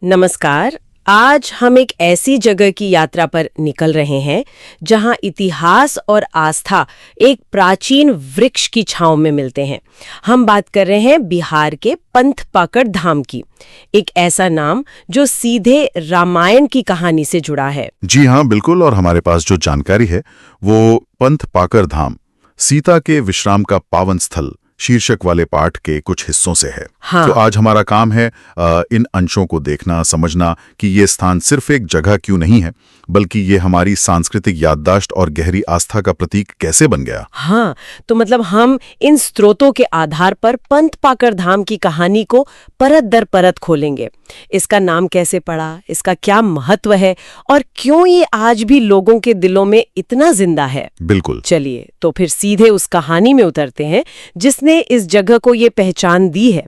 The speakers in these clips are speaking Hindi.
नमस्कार। आज हम एक ऐसी जगह की यात्रा पर निकल रहे हैं जहां इतिहास और आस्था एक प्राचीन वृक्ष की छांव में मिलते हैं। हम बात कर रहे हैं बिहार के पंथ पाकड़ धाम की, एक ऐसा नाम जो सीधे रामायण की कहानी से जुड़ा है। जी हाँ, बिल्कुल। और हमारे पास जो जानकारी है वो पंथ पाकर धाम, सीता के विश्राम का पावन स्थल शीर्षक वाले पाठ के कुछ हिस्सों से है। हाँ। तो आज हमारा काम है इन अंशों को देखना, समझना कि ये स्थान सिर्फ एक जगह क्यों नहीं है, बल्कि ये हमारी सांस्कृतिक याददाश्त और गहरी आस्था का प्रतीक कैसे बन गया। हाँ, तो मतलब हम इन स्रोतों के आधार पर पंथ पाकर धाम की कहानी को परत दर परत खोलेंगे। इसका नाम कैसे पड़ा, इसका क्या महत्व है और क्यों ये आज भी लोगों के दिलों में इतना जिंदा है। बिल्कुल। चलिए तो फिर सीधे उस कहानी में उतरते हैं जिसने इस जगह को ये पहचान दी है।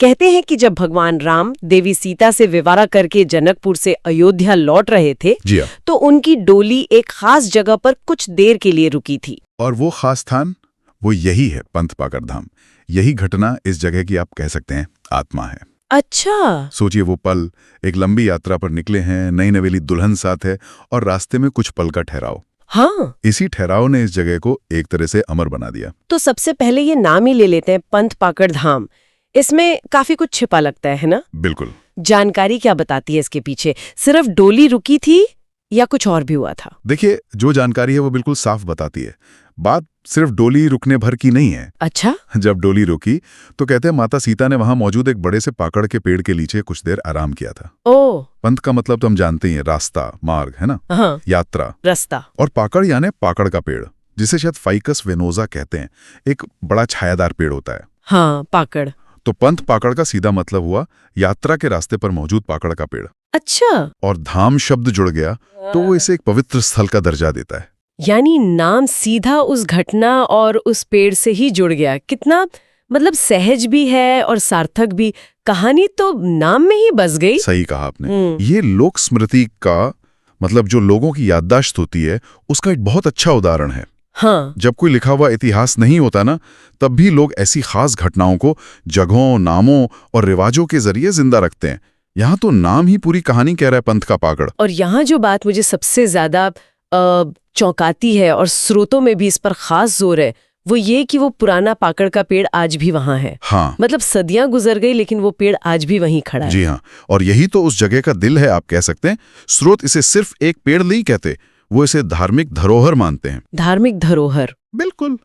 कहते हैं कि जब भगवान राम देवी सीता से विवाह करके जनकपुर से अयोध्या लौट रहे थे, जी हाँ। तो उनकी डोली एक खास जगह पर कुछ देर के लिए रुकी थी। और वो खास स्थान वो यही है, पंथ पाकर धाम। यही घटना इस जगह की आप कह सकते हैं आत्मा है। अच्छा। सोचिए, वो पल, एक लंबी यात्रा पर निकले हैं, नई नवेली दुल्हन साथ है और रास्ते में कुछ पल का ठहराव। हाँ, इसी ठहराव ने इस जगह को एक तरह से अमर बना दिया। तो सबसे पहले ये नाम ही ले लेते हैं, पंथ पाकड़ धाम। इसमें काफी कुछ छिपा लगता है ना? बिल्कुल। जानकारी क्या बताती है इसके पीछे? सिर्फ डोली रुकी थी या कुछ और भी हुआ था? देखिए, जो जानकारी है वो बिल्कुल साफ बताती है। बात सिर्फ डोली रुकने भर की नहीं है। अच्छा। जब डोली रुकी तो कहते हैं माता सीता ने वहां मौजूद एक बड़े से पाकड़ के पेड़ के नीचे कुछ देर आराम किया था। ओ। पंथ का मतलब तो हम जानते ही हैं, रास्ता, मार्ग, है ना? हाँ, यात्रा। रास्ता। और पाकड़ यानी पाकड़ का पेड़, जिसे शायद फाइकस वेनोसा कहते हैं। एक बड़ा छायादार पेड़ होता है। हाँ, पाकड़। तो पंथ पाकड़ का सीधा मतलब हुआ यात्रा के रास्ते पर मौजूद पाकड़ का पेड़। अच्छा। और धाम शब्द जुड़ गया तो वो इसे एक पवित्र स्थल का दर्जा देता है। यानी नाम सीधा उस घटना और उस पेड़ से ही जुड़ गया। कितना मतलब सहज भी है और सार्थक भी। कहानी तो नाम में ही बस गई। सही कहा आपने। ये लोक स्मृति का मतलब जो लोगों की याददाश्त होती है उसका एक बहुत अच्छा उदाहरण है। हाँ। जब कोई लिखा हुआ इतिहास नहीं होता ना, तब भी लोग ऐसी खास घटनाओं को जगहों, नामों और रिवाजों के जरिए जिंदा रखते हैं। यहाँ तो नाम ही पूरी कहानी कह रहा है, पंथ का पाकड़। और यहाँ जो बात मुझे सबसे ज्यादा चौंकाती है और स्रोतों में भी इस पर खास जोर है, वो ये कि वो पुराना पाकड़ का पेड़ आज भी वहां है। हाँ। मतलब सदियां गुजर गई लेकिन वो पेड़ आज भी वहीं खड़ा है। जी हाँ। और यही तो उस जगह का दिल है, आप कह सकते हैं। स्रोत इसे सिर्फ एक पेड़ नहीं कहते, वो इसे धार्मिक धरोहर मानते हैं। धार्मिक धरोहर। बिल्कुल।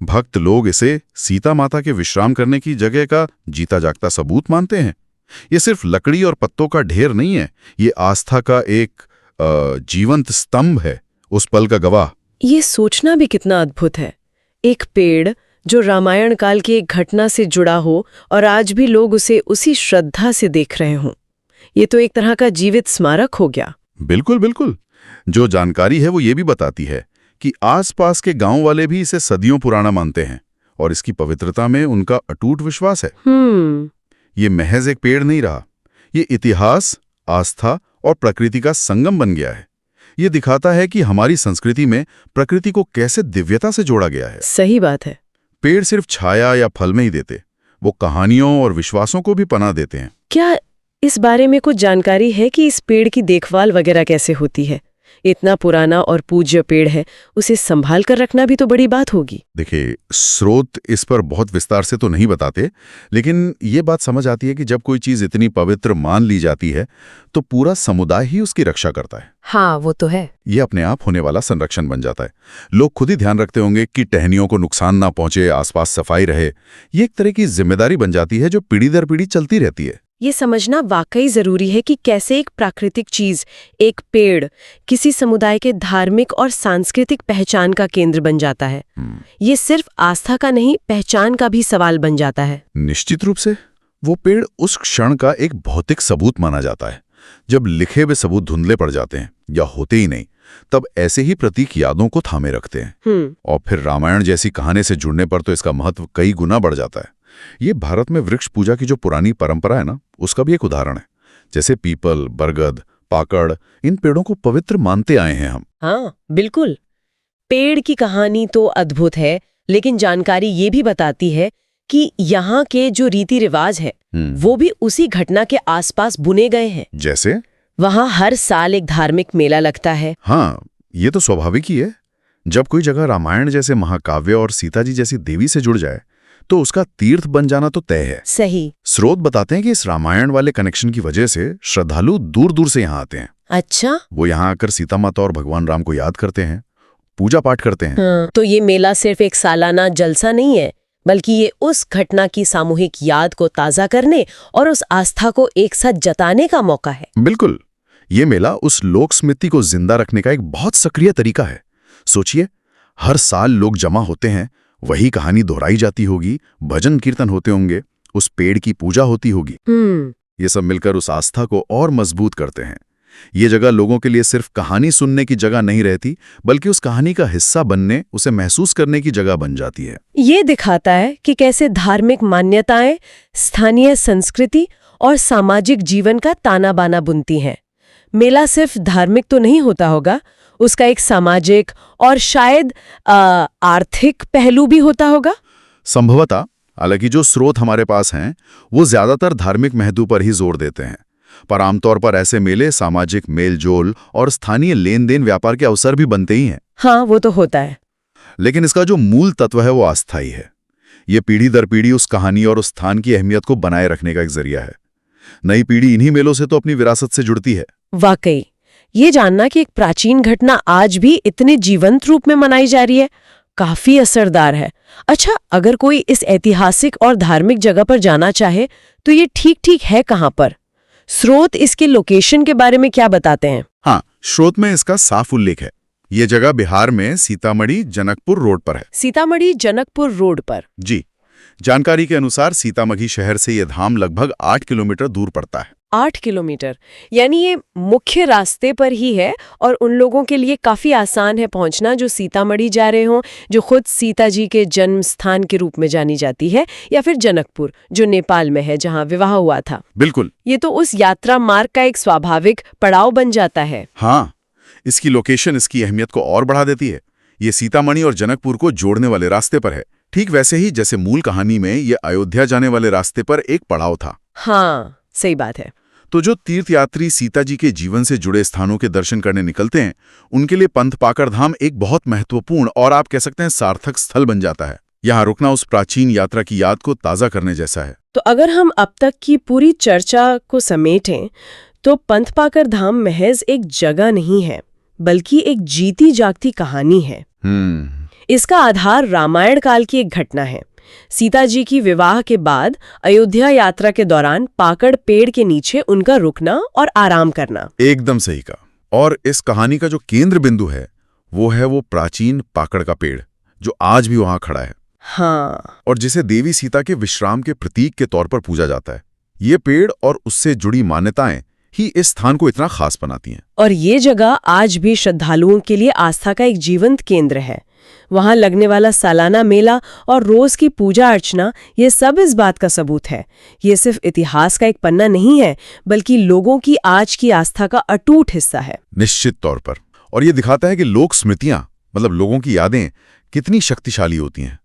भक्त लोग इसे सीता माता के विश्राम करने की जगह का जीता जागता सबूत मानते हैं। ये सिर्फ लकड़ी और पत्तों का ढेर नहीं है, ये आस्था का एक जीवंत स्तंभ है, उस पल का गवाह। ये सोचना भी कितना अद्भुत है, एक पेड़ जो रामायण काल की एक घटना से जुड़ा हो और आज भी लोग उसे उसी श्रद्धा से देख रहे हों। ये तो एक तरह का जीवित स्मारक हो गया। बिल्कुल बिल्कुल। जो जानकारी है वो ये भी बताती है कि आसपास के गांव वाले भी इसे सदियों पुराना मानते हैं और इसकी पवित्रता में उनका अटूट विश्वास है। ये महज एक पेड़ नहीं रहा, ये इतिहास, आस्था और प्रकृति का संगम बन गया है। ये दिखाता है कि हमारी संस्कृति में प्रकृति को कैसे दिव्यता से जोड़ा गया है। सही बात है। पेड़ सिर्फ छाया या फल में ही देते, वो कहानियों और विश्वासों को भी पनाह देते हैं। क्या इस बारे में कुछ जानकारी है कि इस पेड़ की देखभाल वगैरह कैसे होती है? इतना पुराना और पूज्य पेड़ है, उसे संभाल कर रखना भी तो बड़ी बात होगी। देखिए, स्रोत इस पर बहुत विस्तार से तो नहीं बताते, लेकिन ये बात समझ आती है कि जब कोई चीज इतनी पवित्र मान ली जाती है तो पूरा समुदाय ही उसकी रक्षा करता है। हाँ, वो तो है। ये अपने आप होने वाला संरक्षण बन जाता है। लोग खुद ही ध्यान रखते होंगे कि टहनियों को नुकसान ना पहुंचे, आसपास सफाई रहे। ये एक तरह की जिम्मेदारी बन जाती है जो पीढ़ी दर पीढ़ी चलती रहती है। ये समझना वाकई जरूरी है कि कैसे एक प्राकृतिक चीज, एक पेड़, किसी समुदाय के धार्मिक और सांस्कृतिक पहचान का केंद्र बन जाता है। ये सिर्फ आस्था का नहीं, पहचान का भी सवाल बन जाता है। निश्चित रूप से। वो पेड़ उस क्षण का एक भौतिक सबूत माना जाता है। जब लिखे हुए सबूत धुंधले पड़ जाते हैं या होते ही नहीं, तब ऐसे ही प्रतीक यादों को थामे रखते हैं। और फिर रामायण जैसी कहानी से जुड़ने पर तो इसका महत्व कई गुना बढ़ जाता है। ये भारत में वृक्ष पूजा की जो पुरानी परंपरा है ना, उसका भी एक उदाहरण है। जैसे पीपल, बरगद, पाकड़, इन पेड़ों को पवित्र मानते आए हैं हम। हाँ, बिल्कुल। पेड़ की कहानी तो अद्भुत है, लेकिन जानकारी ये भी बताती है कि यहाँ के जो रीति रिवाज है वो भी उसी घटना के आसपास बुने गए हैं। जैसे वहाँ हर साल एक धार्मिक मेला लगता है। हाँ, ये तो स्वाभाविक ही है। जब कोई जगह रामायण जैसे महाकाव्य और सीता जी जैसी देवी से जुड़ जाए तो उसका तीर्थ बन जाना तो तय है। सही। स्रोत बताते हैं कि इस रामायण वाले कनेक्शन की वजह से श्रद्धालु दूर दूर से यहाँ आते हैं। अच्छा। वो यहाँ आकर सीता माता और भगवान राम को याद करते हैं, पूजा पाठ करते हैं। हाँ, तो ये मेला सिर्फ एक सालाना जलसा नहीं है, बल्कि ये उस घटना की सामूहिक याद को ताज़ा करने और उस आस्था को एक साथ जताने का मौका है। बिल्कुल, ये मेला उस लोक स्मृति को जिंदा रखने का एक बहुत सक्रिय तरीका है। सोचिए, हर साल लोग जमा होते हैं, वही कहानी दोहराई जाती होगी, भजन कीर्तन होते होंगे, उस पेड़ की पूजा होती होगी। ये सब मिलकर उस आस्था को और मजबूत करते हैं। ये जगह लोगों के लिए सिर्फ कहानी सुनने की जगह नहीं रहती, बल्कि उस कहानी का हिस्सा बनने, उसे महसूस करने की जगह बन जाती है। ये दिखाता है कि कैसे धार्मिक मान्यताएं स्थानीय संस्कृति और सामाजिक जीवन का ताना बाना बुनती हैं। मेला सिर्फ धार्मिक तो नहीं होता होगा, उसका एक सामाजिक और शायद आर्थिक पहलू भी होता होगा। संभवतः, हालांकि जो स्रोत हमारे पास हैं वो ज्यादातर धार्मिक महत्व पर ही जोर देते हैं, पर आमतौर पर ऐसे मेले सामाजिक मेलजोल और स्थानीय लेन देन व्यापार के अवसर भी बनते ही हैं। हाँ, वो तो होता है। लेकिन इसका जो मूल तत्व है वो अस्थायी है। ये पीढ़ी दर पीढ़ी उस कहानी और उस स्थान की अहमियत को बनाए रखने का एक जरिया है। नई पीढ़ी इन्हीं मेलों से तो अपनी विरासत से जुड़ती है। वाकई, ये जानना कि एक प्राचीन घटना आज भी इतने जीवंत रूप में मनाई जा रही है, काफी असरदार है। अच्छा, अगर कोई इस ऐतिहासिक और धार्मिक जगह पर जाना चाहे तो ये ठीक है कहाँ पर? स्रोत इसके लोकेशन के बारे में क्या बताते हैं? हाँ, स्रोत में इसका साफ उल्लेख है। ये जगह बिहार में सीतामढ़ी जनकपुर रोड पर है। सीतामढ़ी जनकपुर रोड पर? जी। जानकारी के अनुसार सीतामढ़ी शहर से यह धाम लगभग 8 किलोमीटर दूर पड़ता है। 8 किलोमीटर, यानी ये मुख्य रास्ते पर ही है और उन लोगों के लिए काफी आसान है पहुंचना जो सीतामढ़ी जा रहे हों, जो खुद सीता जी के जन्म स्थान के रूप में जानी जाती है, या फिर जनकपुर जो नेपाल में है जहां विवाह हुआ था। बिल्कुल, ये तो उस यात्रा मार्ग का एक स्वाभाविक पड़ाव बन जाता है। हाँ, इसकी लोकेशन इसकी अहमियत को और बढ़ा देती है। ये सीतामढ़ी और जनकपुर को जोड़ने वाले रास्ते पर है, ठीक वैसे ही जैसे मूल कहानी में ये अयोध्या जाने वाले रास्ते पर एक पड़ाव था। हाँ, सही बात है। तो जो तीर्थयात्री सीता जी के जीवन से जुड़े स्थानों के दर्शन करने निकलते हैं, उनके लिए पंथ पाकर धाम एक बहुत महत्वपूर्ण और आप कह सकते हैं सार्थक स्थल बन जाता है। यहाँ रुकना उस प्राचीन यात्रा की याद को ताज़ा करने जैसा है। तो अगर हम अब तक की पूरी चर्चा को समेटें तो पंथ पाकर धाम महज एक जगह नहीं है, बल्कि एक जीती जागती कहानी है। इसका आधार रामायण काल की एक घटना है। सीता जी की विवाह के बाद अयोध्या यात्रा के दौरान पाकड़ पेड़ के नीचे उनका रुकना और आराम करना। एकदम सही कहा। और इस कहानी का जो केंद्र बिंदु है वो प्राचीन पाकड़ का पेड़, जो आज भी वहां खड़ा है। हाँ, और जिसे देवी सीता के विश्राम के प्रतीक के तौर पर पूजा जाता है। ये पेड़ और उससे जुड़ी मान्यताएं ही इस स्थान को इतना खास बनाती हैं। और ये जगह आज भी श्रद्धालुओं के लिए आस्था का एक जीवंत केंद्र है। वहां लगने वाला सालाना मेला और रोज की पूजा अर्चना, ये सब इस बात का सबूत है। ये सिर्फ इतिहास का एक पन्ना नहीं है, बल्कि लोगों की आज की आस्था का अटूट हिस्सा है। निश्चित तौर पर। और ये दिखाता है कि लोक स्मृतियां, मतलब लोगों की यादें, कितनी शक्तिशाली होती हैं।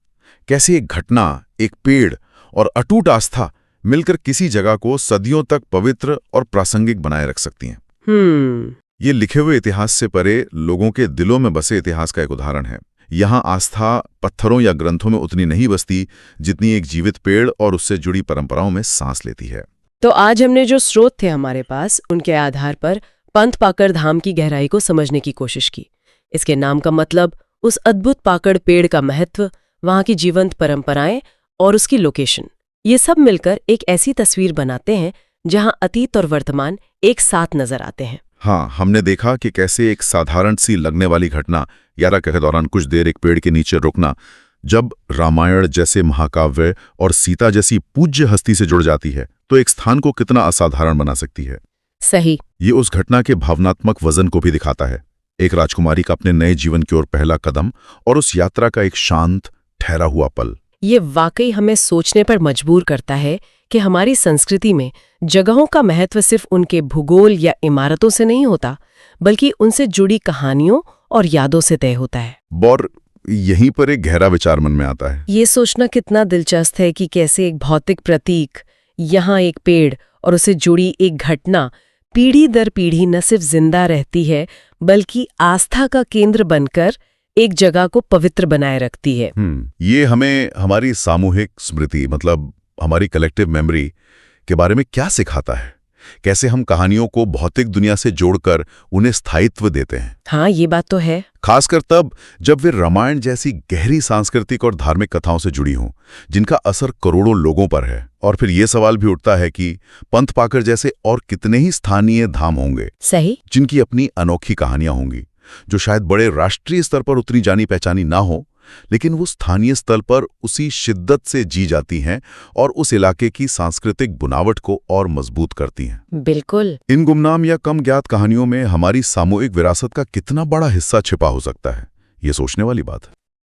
कैसे एक घटना, एक पेड़ और अटूट आस्था मिलकर किसी जगह को सदियों तक पवित्र और प्रासंगिक बनाए रख सकती हैं। ये लिखे हुए इतिहास से परे लोगों के दिलों में बसे इतिहास का एक उदाहरण है। यहाँ आस्था पत्थरों या ग्रंथों में उतनी नहीं बसती जितनी एक जीवित पेड़ और उससे जुड़ी परंपराओं में सांस लेती है। तो आज हमने जो स्रोत थे हमारे पास, उनके आधार पर पंथ पाकड़ धाम की गहराई को समझने की कोशिश की। इसके नाम का मतलब, उस अद्भुत पाकड़ पेड़ का महत्व, वहाँ की जीवंत परंपराएं और उसकी लोकेशन, ये सब मिलकर एक ऐसी तस्वीर बनाते हैं जहाँ अतीत और वर्तमान एक साथ नजर आते हैं। हाँ, हमने देखा कि कैसे एक साधारण सी लगने वाली घटना यात्रा के दौरान कुछ देर एक पेड़ के नीचे रुकना, जब रामायण जैसे महाकाव्य और सीता जैसी पूज्य हस्ती से जुड़ जाती है, तो एक स्थान को कितना असाधारण बना सकती है। सही। ये उस घटना के भावनात्मक वजन को भी दिखाता है। एक राजकुमारी का अपने नए जीवन की ओर पहला कदम और उस यात्रा का एक शांत ठहरा हुआ पल। ये वाकई हमें सोचने पर मजबूर करता है कि हमारी संस्कृति में जगहों का महत्व सिर्फ उनके भूगोल या इमारतों से नहीं होता, बल्कि उनसे जुड़ी कहानियों और यादों से तय होता है। और यहीं पर एक गहरा विचार मन में आता है। ये सोचना कितना दिलचस्प है कि कैसे एक भौतिक प्रतीक, यहाँ एक पेड़ और उसे जुड़ी एक घटना पीढ़ी दर पीढ़ी न सिर्फ जिंदा रहती है बल्कि आस्था का केंद्र बनकर एक जगह को पवित्र बनाए रखती है। ये हमें हमारी सामूहिक स्मृति मतलब हमारी कलेक्टिव मेमोरी के बारे में क्या सिखाता है? कैसे हम कहानियों को भौतिक दुनिया से जोड़कर उन्हें स्थायित्व देते हैं? हाँ, ये बात तो है। खासकर तब जब वे रामायण जैसी गहरी सांस्कृतिक और धार्मिक कथाओं से जुड़ी हों, जिनका असर करोड़ों लोगों पर है। और फिर ये सवाल भी उठता है कि पंथ पाकर जैसे और कितने ही स्थानीय धाम होंगे, सही, जिनकी अपनी अनोखी कहानियां होंगी, जो शायद बड़े राष्ट्रीय स्तर पर उतनी जानी पहचानी ना हो, लेकिन वो स्थानीय स्तर पर उसी शिद्दत से जी जाती हैं और उस इलाके की सांस्कृतिक बुनावट को और मजबूत करती हैं। बिल्कुल। इन गुमनाम या कम ज्ञात कहानियों में हमारी सामूहिक विरासत का कितना बड़ा हिस्सा छिपा हो सकता है, ये सोचने वाली बात है।